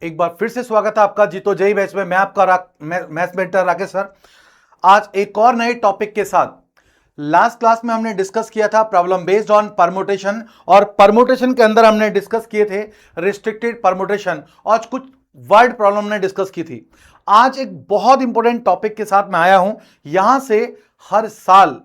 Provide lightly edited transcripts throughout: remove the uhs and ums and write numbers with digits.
एक बार फिर से स्वागत है आपका जीतो जय बैच में। मैं आपका मैथ्स मेंटर राकेश सर। आज एक और नए टॉपिक के साथ। लास्ट क्लास में हमने डिस्कस किया था प्रॉब्लम बेस्ड ऑन परमुटेशन, और परमुटेशन के अंदर हमने डिस्कस किए थे रिस्ट्रिक्टेड परमुटेशन, और कुछ वर्ड प्रॉब्लम हमने डिस्कस की थी। आज एक बहुत इंपॉर्टेंट टॉपिक के साथ मैं आया हूं। यहां से हर साल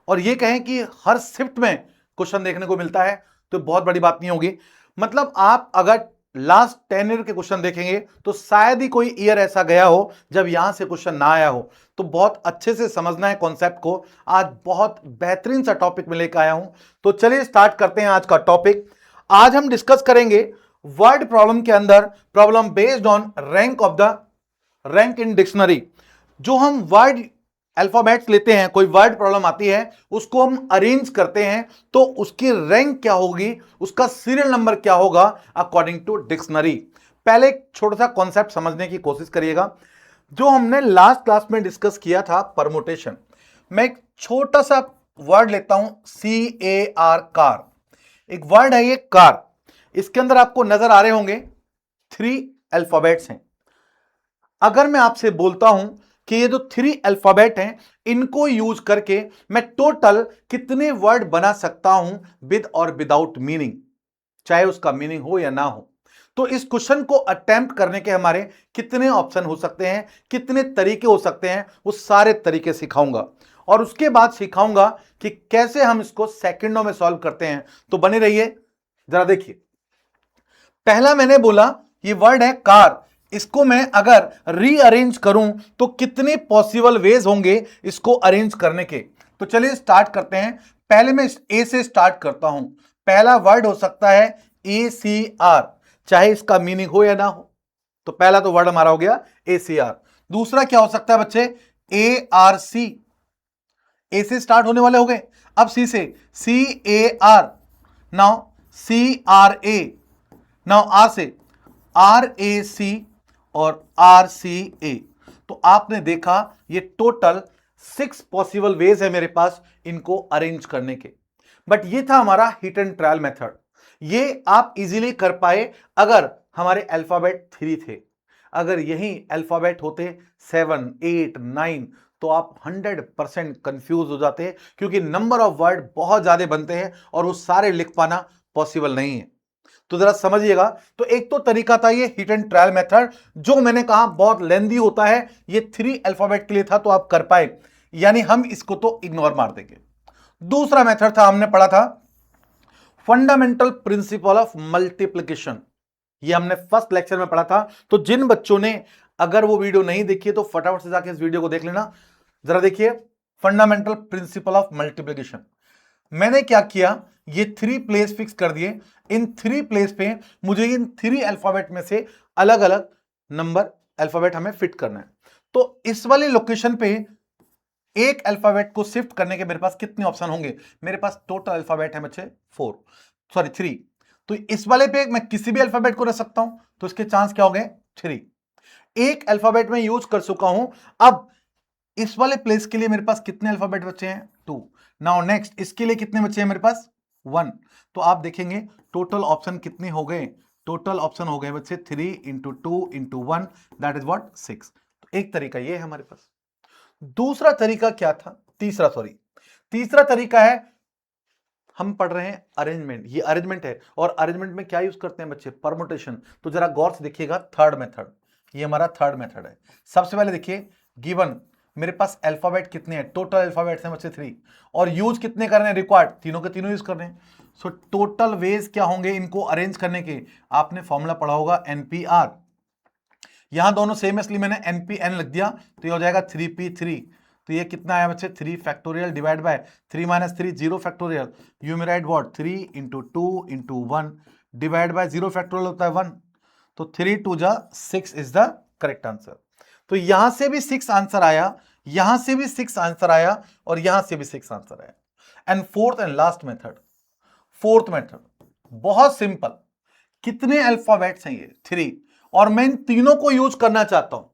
और ये कहें कि हर शिफ्ट में क्वेश्चन देखने को मिलता है, तो बहुत बड़ी बात नहीं होगी। मतलब आप अगर लास्ट 10 ईयर के क्वेश्चन देखेंगे तो शायद ही कोई ईयर ऐसा गया हो जब यहां से क्वेश्चन ना आया हो। तो बहुत अच्छे से समझना है कॉन्सेप्ट को। आज बहुत बेहतरीन सा टॉपिक में लेकर आया हूं। तो चलिए स्टार्ट करते हैं आज का टॉपिक। आज हम डिस्कस करेंगे वर्ड प्रॉब्लम के अंदर problem based on rank in dictionary. जो हम वर्ड अल्फाबेट्स लेते हैं, कोई वर्ड प्रॉब्लम आती है, उसको हम अरेंज करते हैं, तो उसकी रैंक क्या होगी, उसका सीरियल नंबर क्या होगा अकॉर्डिंग टू डिक्शनरी। पहले एक छोटा सा कॉन्सेप्ट समझने की कोशिश करिएगा। जो हमने लास्ट क्लास में डिस्कस किया था परमुटेशन। मैं एक छोटा सा वर्ड लेता हूं, CAR, कार। एक वर्ड है ये कार। इसके अंदर आपको नजर आ रहे होंगे 3 अल्फाबेट्स हैं। अगर मैं आपसे बोलता हूं कि ये जो 3 अल्फाबेट हैं, इनको यूज करके मैं टोटल कितने वर्ड बना सकता हूं विद और विदाउट मीनिंग, चाहे उसका मीनिंग हो या ना हो। तो इस क्वेश्चन को अटेम्प्ट करने के हमारे कितने ऑप्शन हो सकते हैं, कितने तरीके हो सकते हैं, वो सारे तरीके सिखाऊंगा। और उसके बाद सिखाऊंगा कि कैसे हम इसको सेकंडों में सॉल्व करते हैं। तो बने रहिए। जरा देखिए, पहला मैंने बोला ये वर्ड है कार। इसको मैं अगर रीअरेंज करूं तो कितने पॉसिबल वेज होंगे इसको अरेंज करने के। तो चलिए स्टार्ट करते हैं। पहले मैं ए से स्टार्ट करता हूं। पहला वर्ड हो सकता है ACR, चाहे इसका मीनिंग हो या ना हो। तो पहला तो वर्ड हमारा हो गया ACR। दूसरा क्या हो सकता है बच्चे? ARC। ए से स्टार्ट होने वाले हो गए। अब सी से CAR, now CRA, now R से RAC और RCA। तो आपने देखा ये टोटल 6 पॉसिबल वेज है मेरे पास इनको अरेंज करने के। बट ये था हमारा हिट एंड ट्रायल मेथड। ये आप इजीली कर पाए अगर हमारे अल्फाबेट 3 थे। अगर यही अल्फाबेट होते 7, 8, 9, तो आप 100% कंफ्यूज हो जाते, क्योंकि नंबर ऑफ वर्ड बहुत ज्यादा बनते हैं और वो सारे लिख पाना पॉसिबल नहीं है। तो जरा समझिएगा। तो एक तो तरीका था ये हिट एंड ट्रायल मेथड, जो मैंने कहा बहुत लेंदी होता है। ये 3 अल्फाबेट के लिए था तो आप कर पाए, यानी हम इसको तो इग्नोर मार देंगे। दूसरा मेथड था, हमने पढ़ा था फंडामेंटल प्रिंसिपल ऑफ मल्टीप्लिकेशन। ये हमने फर्स्ट लेक्चर में पढ़ा था। तो जिन बच्चों ने अगर वो वीडियो नहीं देखी है तो फटाफट से जाके इस वीडियो को देख लेना। जरा देखिए, फंडामेंटल प्रिंसिपल ऑफ मल्टीप्लिकेशन। मैंने क्या किया, ये 3 प्लेस फिक्स कर दिए। इन 3 प्लेस पे मुझे इन 3 अल्फाबेट में से अलग अलग नंबर अल्फाबेट हमें फिट करना है। तो इस वाले लोकेशन पे एक अल्फाबेट को शिफ्ट करने के मेरे पास कितने ऑप्शन होंगे? मेरे पास टोटल अल्फाबेट है बच्चे 3। तो इस वाले पे मैं किसी भी अल्फाबेट को रख सकता हूं, तो इसके चांस क्या हो गए? 3। एक अल्फाबेट में यूज कर चुका हूं। अब इस वाले प्लेस के लिए मेरे पास कितने अल्फाबेट बचे हैं? 2। नाउ नेक्स्ट, इसके लिए कितने बचे हैं मेरे पास? 1। तो आप देखेंगे टोटल ऑप्शन कितने हो गए? टोटल ऑप्शन हो गए बच्चे 3 into 2 into 1, that is what 6। तो एक तरीका ये है हमारे पास। दूसरा तरीका क्या था? तीसरा तरीका है, हम पढ़ रहे हैं अरेंजमेंट। ये अरेंजमेंट है, और अरेंजमेंट में क्या यूज करते हैं बच्चे? परमुटेशन। तो जरा गौर से देखिएगा, थर्ड मेथड। ये हमारा थर्ड मेथड है। सबसे पहले देखिए, गिवन मेरे पास अल्फाबेट कितने हैं? टोटल अल्फाबेट्स हैं बच्चे 3, और यूज कितने करने हैं? रिक्वायर्ड तीनों के तीनों यूज करने हैं। सो टोटल वेज क्या होंगे इनको अरेंज करने के? आपने फॉर्मूला पढ़ा होगा NPR। यहां दोनों सेम है इसलिए मैंने NPN लिख दिया, तो ये हो जाएगा 3P3। तो ये कितना आया बच्चे? 3 factorial divide by 3 minus 3 0 factorial. You may right what 3 into 2 into 1 divide by 0 factorial होता है 1। तो 3 2 जा 6 इज द करेक्ट आंसर। तो यहां से भी 6 आंसर आया, यहां से भी 6 आंसर आया, और यहां से भी 6 आंसर आया। And fourth and last method, बहुत सिंपल। कितने अल्फाबेट्स हैं? ये 3, और मैं इन तीनों को यूज करना चाहता हूं।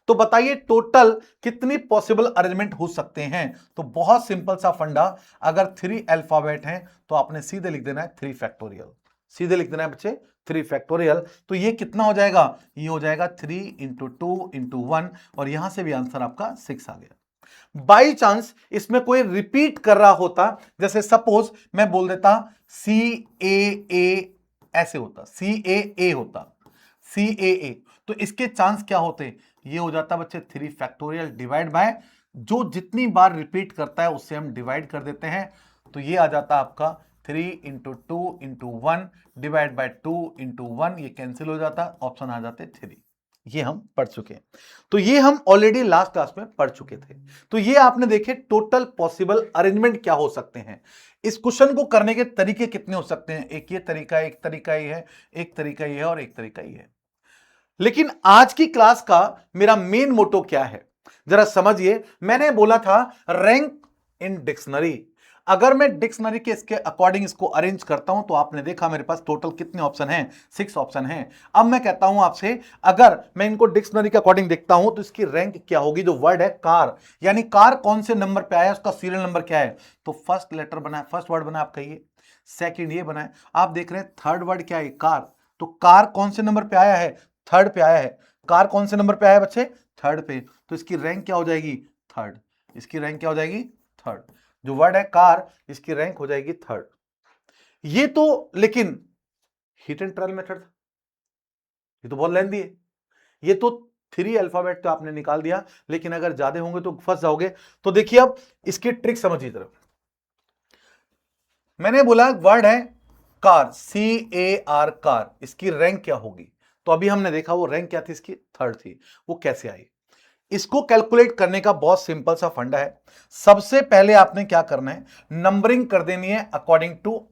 तो बताइए टोटल कितनी पॉसिबल अरेंजमेंट हो सकते हैं? तो बहुत सिंपल सा फंडा, अगर 3 अल्फाबेट हैं तो आपने सीधे लिख देना है 3 फैक्टोरियल। सीधे लिख देना है बच्चे 3 फैक्टोरियल, तो ये कितना हो जाएगा, ये हो जाएगा 3 इंटू 2 इंटू 1, और यहां से भी आंसर आपका 6 आ गया। बाई चांस इसमें कोई रिपीट कर रहा होता, जैसे सपोज मैं बोल देता सी ए ए, ऐसे होता सी ए ए होता सी ए ए, तो इसके चांस क्या होते, ये हो जाता बच्चे 3 फैक्टोरियल डिवाइड बाय, जो जितनी बार रिपीट करता है उससे हम डिवाइड कर देते हैं, तो ये आ जाता आपका 3 into 2 into 1 divide by 2 into 1, ये कैंसिल हो जाता, ऑप्शन आ जाते 3। ये हम पढ़ चुके हैं, तो ये हम ऑलरेडी लास्ट क्लास में पढ़ चुके थे। तो ये आपने देखे टोटल पॉसिबल अरेंजमेंट क्या हो सकते हैं। इस क्वेश्चन को करने के तरीके कितने हो सकते हैं, एक ये तरीका है, एक तरीका ये है, एक तरीका ये है, और एक तरीका ये है। लेकिन आज की क्लास का मेरा मेन मोटो क्या है, जरा समझिए। मैंने बोला था रैंक इन डिक्शनरी, अगर मैं डिक्शनरी के इसके अकॉर्डिंग इसको अरेंज करता हूं, तो आपने देखा मेरे पास टोटल कितने ऑप्शन हैं, 6 ऑप्शन हैं। अब मैं कहता हूं आपसे, अगर मैं इनको डिक्शनरी के अकॉर्डिंग देखता हूं, तो इसकी रैंक क्या होगी। जो वर्ड है कार, यानी कार कौन से नंबर पे आया, उसका सीरियल नंबर क्या है, तो फर्स्ट लेटर बना है, फर्स्ट वर्ड बना आपका ये, सेकेंड ये बना है। आप देख रहे हैं थर्ड वर्ड क्या है, कार, तो कार कौन से नंबर पे आया है, थर्ड पे आया है। कार कौन से नंबर पे आया है बच्चे, थर्ड पे, तो इसकी रैंक क्या हो जाएगी, थर्ड। इसकी रैंक क्या हो जाएगी, थर्ड। जो वर्ड है कार, इसकी रैंक हो जाएगी थर्ड। ये तो लेकिन हिट एंड ट्रायल मेथड था, ये तो बहुत लेंथी है। ये तो 3 अल्फाबेट तो आपने निकाल दिया, लेकिन अगर ज्यादा होंगे तो फंस जाओगे। तो देखिए अब इसकी ट्रिक समझिए जरा। मैंने बोला वर्ड है कार, CAR कार, इसकी रैंक क्या होगी, तो अभी हमने देखा वो रैंक क्या थी, इसकी थर्ड थी। वो कैसे आई, इसको कैलकुलेट करने का बहुत सिंपल सा फंडा है। सबसे पहले आपने क्या करना है, नंबरिंग कर देनी है अकॉर्डिंग टू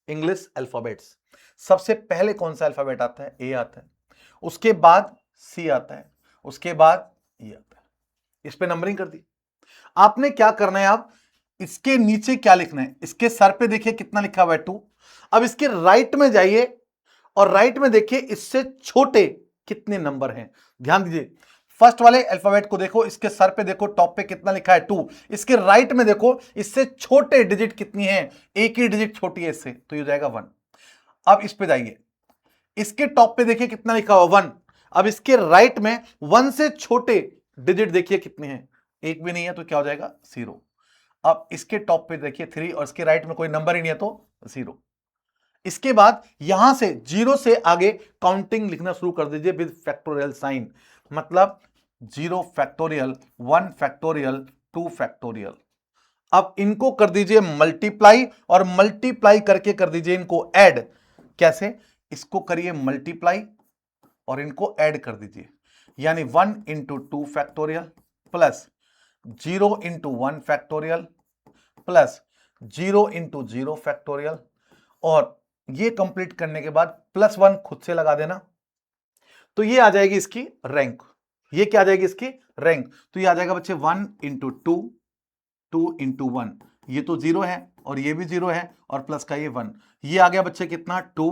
इंग्लिश अल्फाबेट्स। सबसे पहले कौन सा अल्फाबेट आता है, ए आता है, उसके बाद सी आता है, उसके बाद ई आता है। इस पे नंबरिंग कर दी। आपने क्या करना है, आप इसके नीचे क्या लिखना है, इसके सर पे देखिए कितना लिखा हुआ है 2। अब इसके राइट में जाइए और राइट में देखिए इससे छोटे कितने नंबर हैं। ध्यान दीजिए, फर्स्ट वाले अल्फाबेट को देखो, इसके सर पे देखो टॉप पे कितना लिखा है 2, इसके राइट में देखो इससे छोटे डिजिट कितनी है, एक ही डिजिट छोटी है इससे, तो ये जाएगा 1। अब इस पे जाइए, इसके टॉप पे देखिए कितना लिखा हुआ 1, अब इसके राइट में 1 से छोटे डिजिट देखिए कितने हैं, एक भी नहीं है, तो क्या हो जाएगा 0। अब इसके टॉप पे देखिए 3 और इसके राइट में कोई नंबर ही नहीं है, तो 0। इसके बाद यहां से 0 से आगे काउंटिंग लिखना शुरू कर दीजिए विद फैक्टोरियल साइन, मतलब 0 फैक्टोरियल, 1 फैक्टोरियल, 2 फैक्टोरियल। अब इनको कर दीजिए मल्टीप्लाई, और मल्टीप्लाई करके कर दीजिए इनको ऐड। कैसे, इसको करिए मल्टीप्लाई और इनको ऐड कर दीजिए, यानी 1 into 2 factorial plus 0 into 1 factorial plus 0 into 0 factorial, और ये कंप्लीट करने के बाद +1 खुद से लगा देना, तो ये आ जाएगी इसकी रैंक। ये क्या आ जाएगी इसकी रैंक, तो ये आ जाएगा बच्चे 1 इंटू 2, 2 इंटू 1, ये तो 0 है और ये भी 0 है, और प्लस का ये 1, ये आ गया बच्चे कितना 2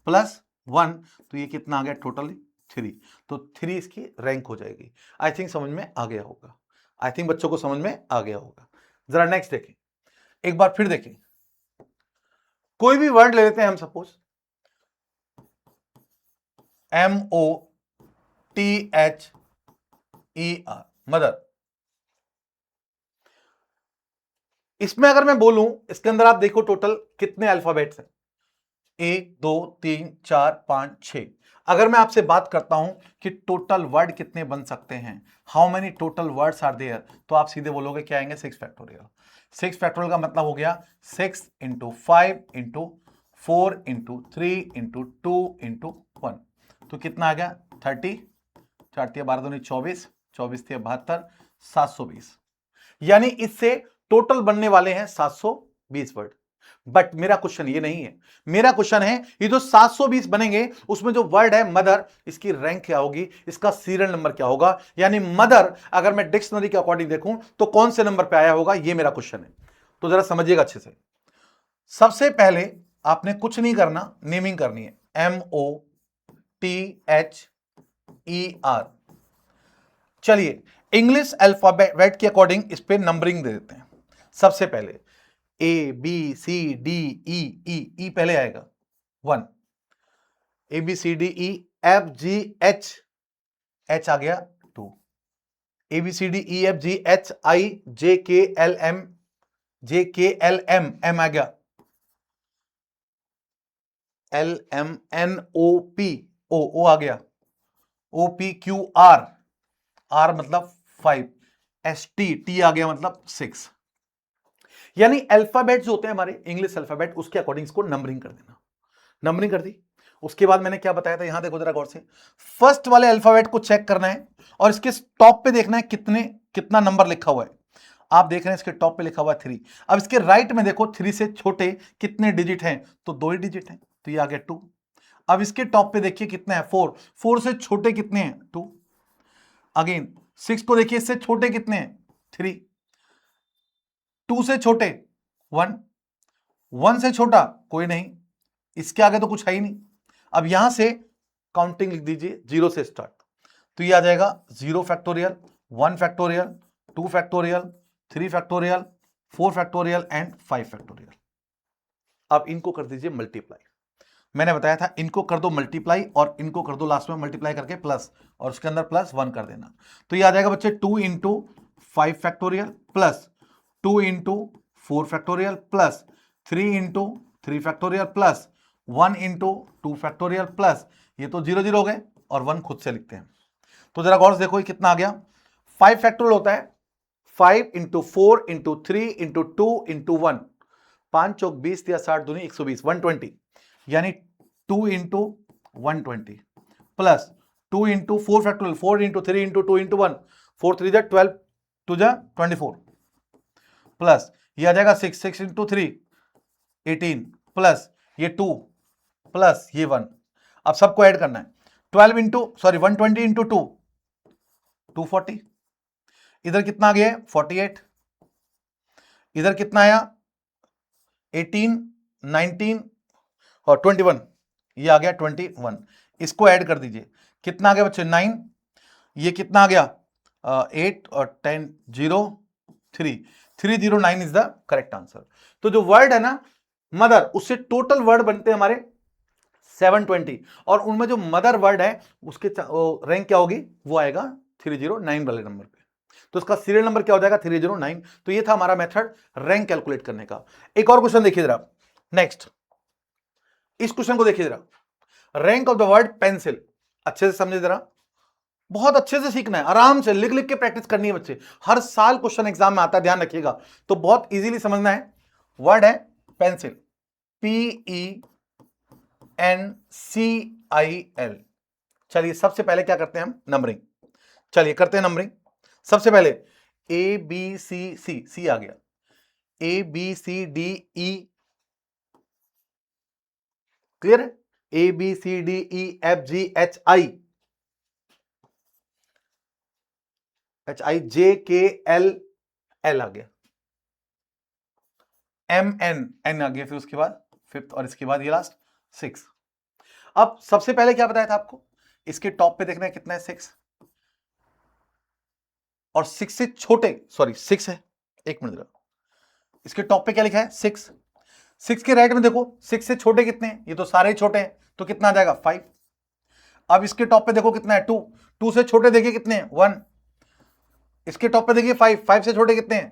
प्लस 1, तो ये कितना आ गया टोटली 3, तो 3 इसकी रैंक हो जाएगी। आई थिंक समझ में आ गया होगा, आई थिंक बच्चों को समझ में आ गया होगा। जरा नेक्स्ट देखें, एक बार फिर देखें, कोई भी वर्ड ले लेते हैं हम, सपोज MOTHER, मदर। इसमें अगर मैं बोलूं, इसके अंदर आप देखो टोटल कितने अल्फाबेट्स हैं, 1 2 3 4 5 6। अगर मैं आपसे बात करता हूं कि टोटल वर्ड कितने बन सकते हैं, how many total words are there, तो आप सीधे बोलोगे क्या आएंगे 6 फैक्टोरियल। 6 फैक्टोरियल का मतलब हो गया 6 into 5 into 4 into 3 into 2 into 1, तो कितना आ गया 30, 4 12 दूनी 24, 24 72, 720। यानी इससे टोटल बनने वाले हैं 720 वर्ड। बट मेरा क्वेश्चन ये नहीं है, मेरा क्वेश्चन है ये जो 720 बनेंगे उसमें जो वर्ड है मदर, इसकी रैंक क्या होगी, इसका सीरियल नंबर क्या होगा, यानी मदर अगर मैं डिक्शनरी के अकॉर्डिंग देखूं तो कौन से नंबर पे आया होगा, ये मेरा क्वेश्चन है। तो जरा समझिएगा अच्छे से। सबसे पहले आपने कुछ नहीं करना, नेमिंग करनी है, MOTHER। चलिए इंग्लिश अल्फाबेट के अकॉर्डिंग इस पे नंबरिंग दे देते हैं। सबसे पहले A B C D E, E पहले आएगा 1, A B C D E F G H, H आ गया 2, A B C D E F G H I J K L M, J K L M, M आ गया L M N O P, O आ गया O P Q R, R मतलब 5, S T, T आ गया मतलब 6। यानी alphabets होते हैं हमारे इंग्लिश अल्फाबेट, उसके अकॉर्डिंग इसको नंबरिंग कर देना। नंबरिंग कर दी। उसके बाद मैंने क्या बताया था, यहां देखो जरा गौर से, फर्स्ट वाले अल्फाबेट को चेक करना है और इसके टॉप पे देखना है कितना नंबर लिखा हुआ है। आप देख रहे हैं इसके टॉप पे लिखा हुआ है 3। अब इसके राइट में देखो 3 से छोटे कितने डिजिट हैं, तो 2 ही डिजिट हैं, तो ये आ गया 2। अब इसके टॉप पे देखिए कितने हैं, 4, 4 से छोटे कितने हैं, 2। अगेन 6 को देखिए, इससे छोटे कितने हैं, 3। 2 से छोटे 1, 1 से छोटा कोई नहीं, इसके आगे तो कुछ है ही नहीं। अब यहां से काउंटिंग लिख दीजिए 0 से स्टार्ट, तो ये आ जाएगा 0 factorial, 1 factorial, 2 factorial, 3 factorial, 4 factorial and 5 factorial. अब इनको कर दीजिए मल्टीप्लाई। मैंने बताया था इनको कर दो मल्टीप्लाई और इनको कर दो लास्ट में मल्टीप्लाई करके प्लस, और उसके अंदर प्लस 1 कर देना। तो ये आ जाएगा बच्चे 2 into 5 factorial plus 2 into 4 factorial plus 3 into 3 factorial plus 1 into 2 factorial plus, ये तो 0 0 हो गए और 1 खुद से लिखते हैं। तो जरा गौर से देखो ये कितना आ गया, 5 फैक्टोरियल होता है 5 इंटू 4 इंटू 3 इंटू 2 इंटू 1, 5 चौक 20 या 60 दूनी 120, 120, यानी 2 into 120 plus 2 into 4 factorial, 4 into 3 into 2 into 1, 4 3 जा 12, 2 जा 24 प्लस ये आ जाएगा 6, 6 इंटू 3 18 प्लस ये 2 प्लस ये 1। अब सबको ऐड करना है, 12 इंटू सॉरी 120 इंटू 2 240, इधर कितना आ गया 48, इधर कितना आया 18 19 और 21, ये आ गया 21। इसको ऐड कर दीजिए, कितना आ गया बच्चे 9, ये कितना आ गया 8 और 10 0 3, 309 इज द करेक्ट आंसर। तो जो वर्ड है ना मदर, उससे टोटल वर्ड बनते हैं हमारे 720, और उनमें जो मदर वर्ड है उसके रैंक क्या होगी, वो आएगा 309 वाले नंबर पे। तो इसका सीरियल नंबर क्या हो जाएगा 309। तो ये था हमारा मेथड रैंक कैलकुलेट करने का। एक और क्वेश्चन देखिए जरा, नेक्स्ट इस क्वेश्चन को देखिए जरा, rank of the word pencil. अच्छे से समझे जरा, बहुत अच्छे से सीखना है, आराम से लिख लिख के प्रैक्टिस करनी है बच्चे, हर साल क्वेश्चन एग्जाम में आता है, ध्यान रखिएगा। तो बहुत इजीली समझना है, वर्ड है पेंसिल, PENCIL। चलिए सबसे पहले क्या करते हैं हम, नंबरिंग। चलिए करते हैं नंबरिंग। सबसे पहले ABCC, सी आ गया, ABCDE, क्लियर है, ABCDEFGHI, HIJKLL आ गया, MN आ गया, फिर उसके बाद फिफ्थ, और इसके बाद ये लास्ट 6। अब सबसे पहले क्या बताया था आपको, इसके टॉप पे देखना है कितना है 6, और 6 से छोटे, सॉरी 6 है, एक मिनट, इसके टॉप पे क्या लिखा है 6, 6 के राइट में देखो 6 से छोटे कितने हैं, ये तो सारे ही छोटे हैं, तो कितना आ जाएगा 5। अब इसके टॉप पे देखो कितना है 2, 2 से छोटे देखिए कितने हैं 1, इसके टॉप पे देखिए 5, 5 से छोटे कितने हैं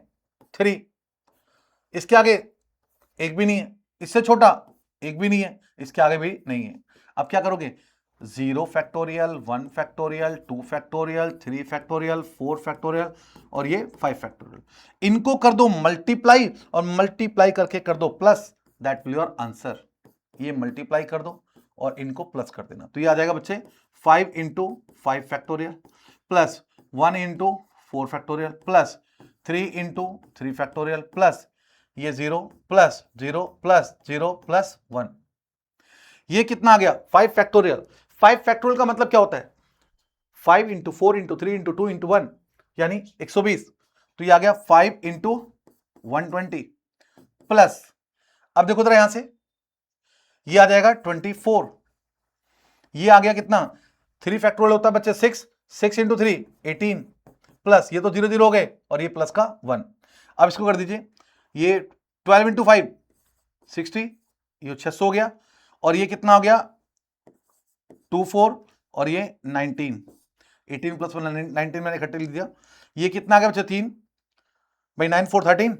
3, इसके आगे एक भी नहीं है, इससे छोटा एक भी नहीं है, इसके आगे भी नहीं है। अब क्या करोगे, 0 factorial, 1 factorial, 2 factorial, 3 factorial, 4 factorial और ये 5 फैक्टोरियल, इनको कर दो मल्टीप्लाई, और मल्टीप्लाई करके कर दो plus, that will your answer. ये मल्टीप्लाई कर दो और इनको प्लस कर देना, तो ये आ जाएगा बच्चे 5 into 5 factorial plus 1 into 4 factorial plus 3 into 3 factorial plus ये 0 प्लस 0 प्लस 0 प्लस 1, ये कितना आ गया 5 फैक्टोरियल। 5 फैक्टोरियल का मतलब क्या होता है, 5 इंटू 4 इंटू 3 इंटू 2 इंटू 1 यानी 120, तो ये आ गया 5 इंटू 120 प्लस, अब देखो जरा यहां से ये आ जाएगा 24, ये आ गया कितना 3 फैक्टोरियल होता है बच्चे 6, 6 इंटू 3 18 प्लस ये तो 0 0 हो गए और ये प्लस का 1। अब इसको कर दीजिए, ये 12 इंटू 5 60, ये 600 हो गया, और ये कितना हो गया 24 और ये 19, 18 प्लस 19 मैंने इकट्ठे लिख दिया। ये कितना आ गया बच्चे 3 भाई, 9 4 13,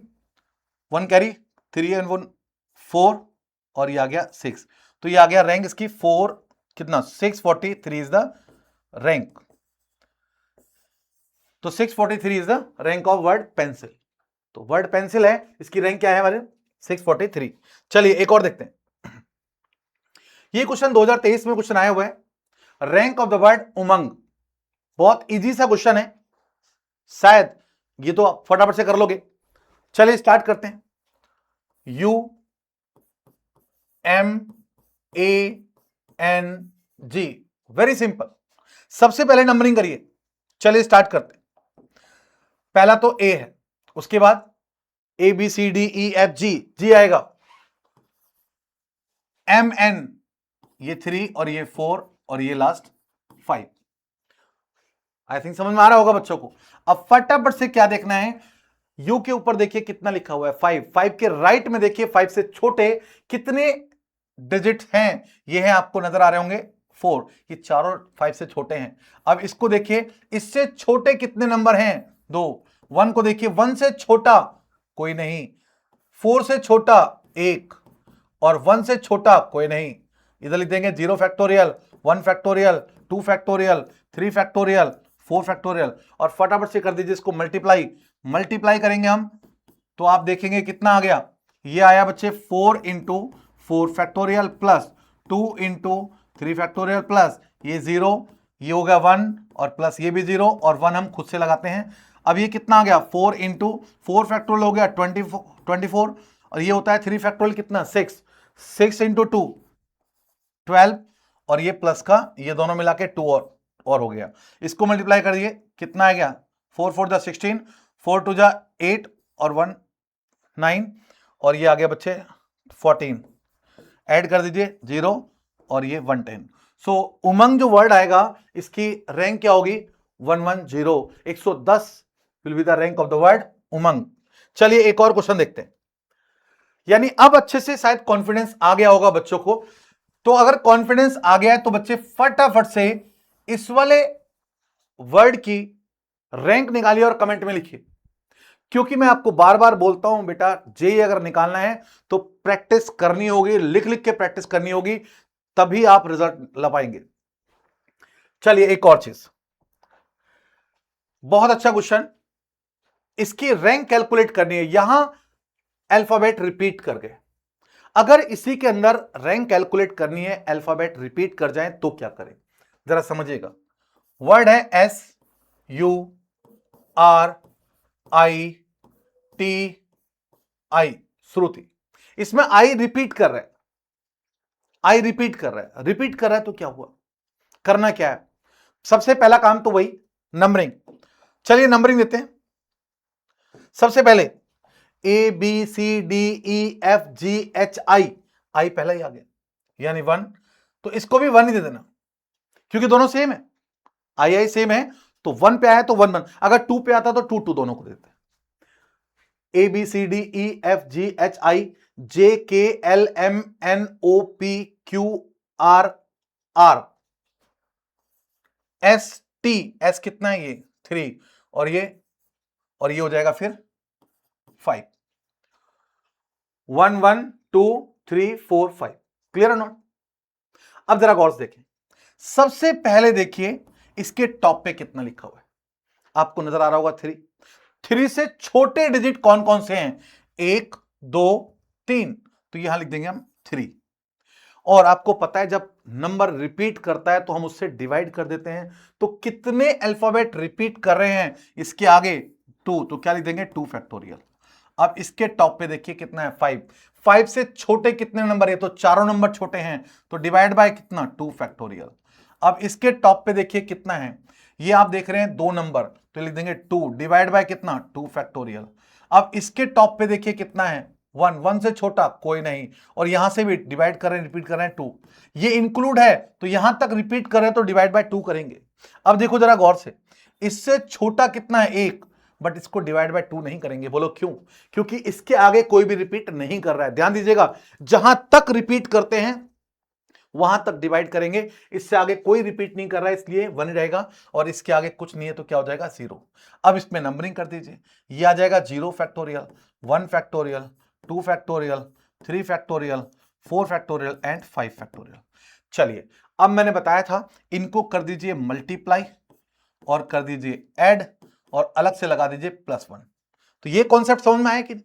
1 कैरी 3 एंड 1 4 और ये आ गया 6। तो ये आ गया रैंक इसकी 4 कितना 643 इज द रैंक। तो 643 is the rank of word pencil. तो वर्ड पेंसिल है, इसकी रैंक क्या है हमारे 643। चलिए एक और देखते हैं। ये क्वेश्चन 2023 में क्वेश्चन आया हुआ है, रैंक ऑफ द वर्ड उमंग। बहुत इजी सा क्वेश्चन है, शायद ये तो आप फटाफट से कर लोगे। चलिए स्टार्ट करते हैं। UMANG, very simple. सबसे पहले नंबरिंग करिए। चलिए स्टार्ट करते हैं। पहला तो ए है, उसके बाद ABCDEFG, जी आएगा। MN, ये 3 और ये 4 और ये लास्ट 5। आई थिंक समझ में आ रहा होगा बच्चों को। अब फटाफट से क्या देखना है, यू के ऊपर देखिए कितना लिखा हुआ है 5। 5 के राइट में देखिए 5 से छोटे कितने डिजिट हैं, ये हैं आपको नजर आ रहे होंगे 4। ये चारों 5 से छोटे हैं। अब इसको देखिए, इससे छोटे कितने नंबर हैं 2। 1 को देखिए, 1 से छोटा कोई नहीं, 4 से छोटा 1 और 1 से छोटा कोई नहीं। इधर लिख देंगे 0 factorial, 1 factorial, 2 factorial, 3 factorial, 4 factorial और फटाफट से कर दीजिए इसको मल्टीप्लाई। मल्टीप्लाई करेंगे हम तो आप देखेंगे कितना आ गया, ये आया बच्चे 4 into 4 factorial plus 2 into 3 factorial plus ये 0, ये हो गया 1 और प्लस ये भी 0 और 1 हम खुद से लगाते हैं। अब ये कितना आ गया 4 इंटू 4 फैक्टोरियल हो गया 24 और ये होता है 3 फैक्टोरियल कितना 6, 6 इंटू 2 12 और ये प्लस का ये दोनों मिला के 2 और हो गया। इसको मल्टीप्लाई करिए कितना आ गया 4 4 जा 16, 4 2 जा 8 और 1 9 और ये आ गया बच्चे 14। ऐड कर दीजिए 0 और ये 110। सो उमंग जो वर्ड आएगा इसकी रैंक क्या होगी 110, 110 will be the rank of the word Umang. चलिए एक और क्वेश्चन देखते हैं। यानी अब अच्छे से शायद कॉन्फिडेंस आ गया होगा बच्चों को। तो अगर कॉन्फिडेंस आ गया है तो बच्चे फटाफट से इस वाले वर्ड की रैंक निकालिए और कमेंट में लिखिए। क्योंकि मैं आपको बार बार बोलता हूं बेटा, जेई अगर निकालना है तो प्रैक्टिस करनी होगी, लिख लिख के प्रैक्टिस करनी होगी, तभी आप रिजल्ट ला पाएंगे। चलिए एक और चीज, बहुत अच्छा क्वेश्चन, इसकी रैंक कैलकुलेट करनी है। यहां अल्फाबेट रिपीट कर गए, अगर इसी के अंदर रैंक कैलकुलेट करनी है, अल्फाबेट रिपीट कर जाए तो क्या करें, जरा समझिएगा। वर्ड है SURITI, श्रुति। इसमें आई रिपीट कर रहा है, आई रिपीट कर रहा है, रिपीट कर रहा है तो क्या हुआ, करना क्या है। सबसे पहला काम तो वही नंबरिंग। चलिए नंबरिंग देते हैं। सबसे पहले ABCDEFGHI, आई पहला ही आ गया यानी 1, तो इसको भी 1 ही दे देना क्योंकि दोनों सेम है, आई सेम है तो 1 पे आया तो 1 1, अगर 2 पे आता तो 2 2 दोनों को देते हैं। ABCDEFGHI JKLMNOPQRR ST, S कितना है ये 3 और ये हो जाएगा फिर 5। 1 1 2 3 4 5, क्लियर है नॉट। अब जरा गौर से देखें, सबसे पहले देखिए इसके टॉप पे कितना लिखा हुआ है, आपको नजर आ रहा होगा 3। 3 से छोटे डिजिट कौन कौन से हैं 1 2 3, तो यहां लिख देंगे हम 3। और आपको पता है जब नंबर रिपीट करता है तो हम उससे डिवाइड कर देते हैं, तो कितने अल्फाबेट रिपीट कर रहे हैं इसके आगे 2, तो क्या लिख देंगे 2 फैक्टोरियल। अब इसके टॉप पे देखिए कितना है 5। 5 से छोटे कितने नंबर है, तो चारों नंबर छोटे हैं तो डिवाइड बाय कितना 2 फैक्टोरियल। अब इसके टॉप पे देखिए कितना है, ये आप देख रहे हैं 2 नंबर तो लिख देंगे 2 डिवाइड बाय कितना 2 फैक्टोरियल। अब इसके टॉप पे देखिए कितना है 1, 1 से छोटा कोई नहीं और यहां से भी डिवाइड कर रहे हैं, रिपीट कर रहे हैं 2, ये इंक्लूड है तो यहां तक रिपीट कर रहे हैं तो डिवाइड बाय 2 करेंगे। अब देखो जरा गौर से, इससे छोटा कितना है 1, बट इसको डिवाइड बाय 2 नहीं करेंगे। बोलो क्यों, क्योंकि इसके आगे कोई भी रिपीट नहीं कर रहा है। ध्यान दीजिएगा, जहां तक रिपीट करते हैं वहां तक डिवाइड करेंगे, इससे आगे कोई रिपीट नहीं कर रहा है इसलिए 1 रहेगा, और इसके आगे कुछ नहीं है तो क्या हो जाएगा 0। अब इसमें नंबरिंग कर दीजिए, ये आ जाएगा 0 factorial, 1 factorial, 2 factorial, 3 factorial, 4 factorial and 5 factorial. चलिए अब मैंने बताया था इनको कर दीजिए मल्टीप्लाई और कर दीजिए ऐड और अलग से लगा दीजिए +1। तो ये कॉन्सेप्ट समझ में आया कि नहीं?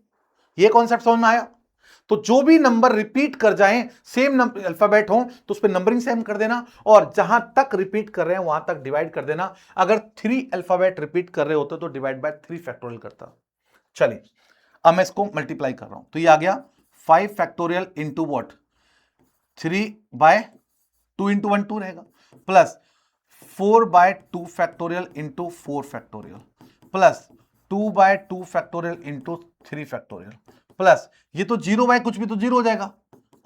ये कॉन्सेप्ट समझ में आया? तो जो भी नंबर रिपीट कर जाएं, सेम अल्फाबेट हो तो उस पर नंबरिंग सेम कर देना, और जहां तक रिपीट कर रहे हैं वहां तक डिवाइड कर देना। अगर 3 अल्फाबेट रिपीट कर रहे होते तो डिवाइड बाय 3 फैक्टोरियल करता। चलिए अब मैं इसको मल्टीप्लाई कर रहा हूं, तो ये आ गया 5 फैक्टोरियल इंटू वॉट 3/2 इंटू 1 2 रहेगा, plus 4/2 factorial into 4 factorial, plus 2/2 factorial into 3 factorial, plus ये तो 0 कुछ भी तो 0 हो जाएगा,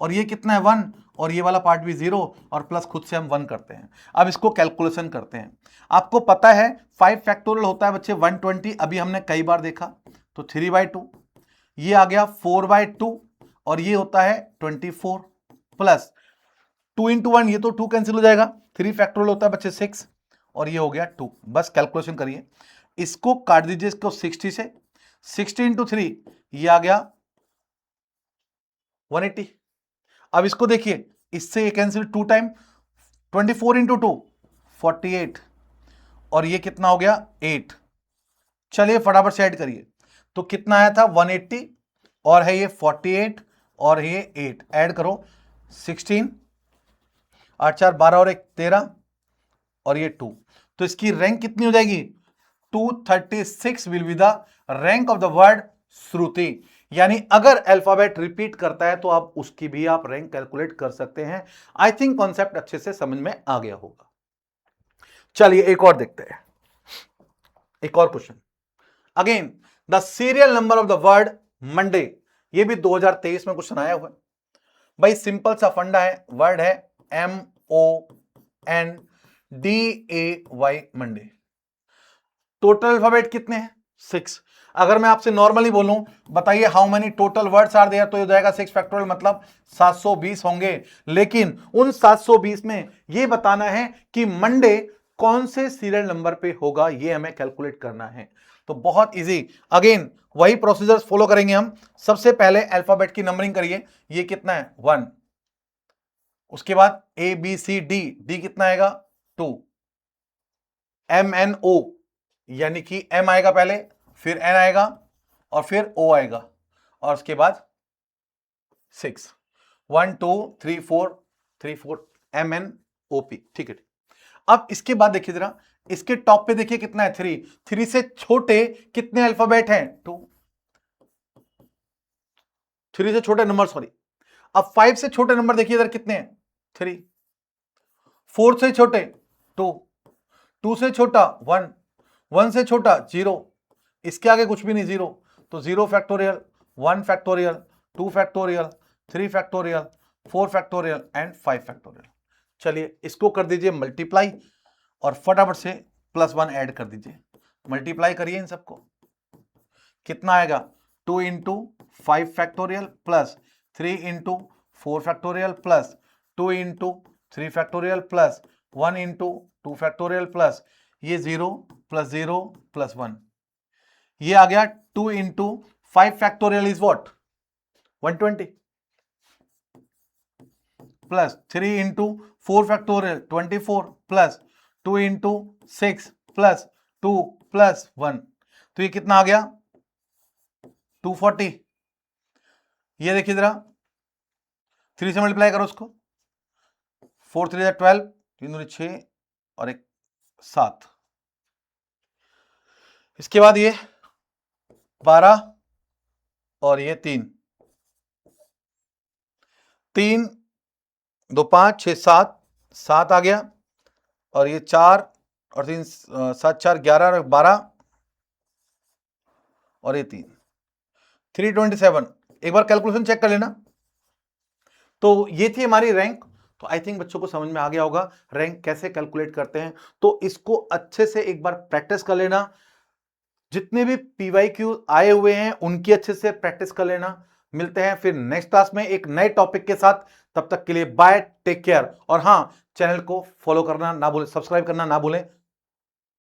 और ये कितना है 1, और ये वाला पार्ट भी 0, और प्लस खुद से हम 1 करते हैं। अब इसको कैलकुलेशन करते हैं। आपको पता है 5 फैक्टोरियल होता है बच्चे 120, अभी हमने कई बार देखा, तो 3/2, ये आ गया 4/2, और ये होता है 24, प्लस 2 इंटू 1, ये तो 2 कैंसिल हो जाएगा, 3 फैक्टोरियल होता है बच्चे 6, और ये हो गया 2। बस कैलकुलेशन करिए, इसको काट दीजिए इसको 60 से, 60 इंटू 3 ये आ गया 180। अब इसको देखिए, इससे ये कैंसिल 2 टाइम, 24 इंटू 2 48, और ये कितना हो गया 8। चलिए फटाफट से ऐड करिए, तो कितना आया था 180, और है ये 48, और ये 8, ऐड करो 16 8 4 12 और 1 13, और ये 2, तो इसकी रैंक कितनी हो जाएगी 236 will be the rank of the word Shruti. यानी अगर अल्फाबेट रिपीट करता है तो आप उसकी भी आप रैंक कैलकुलेट कर सकते हैं। आई थिंक कॉन्सेप्ट अच्छे से समझ में आ गया होगा। चलिए एक और देखते हैं, एक और question. Again the serial number of the word Monday, ये भी 2023 में क्वेश्चन आया हुआ है भाई। सिंपल सा फंडा है, वर्ड है MONDAY मंडे। टोटल अल्फाबेट कितने हैं 6। अगर मैं आपसे नॉर्मली बोलूं बताइए how many total words are there, तो ये जाएगा 6 फैक्टोरियल मतलब 720 होंगे। लेकिन उन 720 में ये बताना है कि मंडे कौन से सीरियल नंबर पे होगा, ये हमें कैलकुलेट करना है। तो बहुत इजी, अगेन वही प्रोसीजर्स फॉलो करेंगे हम। सबसे पहले अल्फाबेट की नंबरिंग करिए, ये कितना है 1, उसके बाद ABCD, डी कितना आएगा 2, MNO यानी कि M आएगा पहले, फिर N आएगा, और फिर O आएगा, और उसके बाद 6 1 2 3 4 MNOP। ठीक है। अब इसके बाद देखिए जरा, इसके टॉप पे देखिए कितना है 3, 3 से छोटे कितने अल्फाबेट हैं 2, 3 से छोटे नंबर सॉरी। अब 5 से छोटे नंबर देखिए इधर कितने हैं 3, 4 से छोटे 2, 2 से छोटा 1, 1 से छोटा 0, इसके आगे कुछ भी नहीं 0, तो 0 factorial 1 factorial 2 factorial 3 factorial 4 factorial and 5 factorial. चलिए इसको कर दीजिए मल्टीप्लाई, और फटाफट से +1 ऐड कर दीजिए। मल्टीप्लाई करिए इन सबको, कितना आएगा 2 into 5 factorial plus 3 into 4 factorial plus 2 into 3 factorial plus 1 into 2 factorial plus ये 0 प्लस 0 प्लस 1, ये आ गया 2 into 5 factorial is what 120, plus 3 into 4 factorial 24, plus 2 into 6 plus 2 plus 1, तो ये कितना आ गया 240। ये देखिए जरा 3 से मल्टीप्लाई करो उसको, 4 3 12, 3 दूनी 6 और 1 7, इसके बाद ये 12 और ये 3 3 2 5 6 7 7 आ गया, और ये 4 और 3 7 4 11 और 12, और ये 3 327। एक बार कैलकुलेशन चेक कर लेना। तो ये थी हमारी रैंक। तो आई थिंक बच्चों को समझ में आ गया होगा रैंक कैसे कैलकुलेट करते हैं। तो इसको अच्छे से एक बार प्रैक्टिस कर लेना, जितने भी PYQ आए हुए हैं उनकी अच्छे से प्रैक्टिस कर लेना। मिलते हैं फिर नेक्स्ट क्लास में एक नए टॉपिक के साथ। तब तक के लिए बाय, टेक केयर। और हाँ, चैनल को फॉलो करना ना भूलें, सब्सक्राइब करना ना भूलें।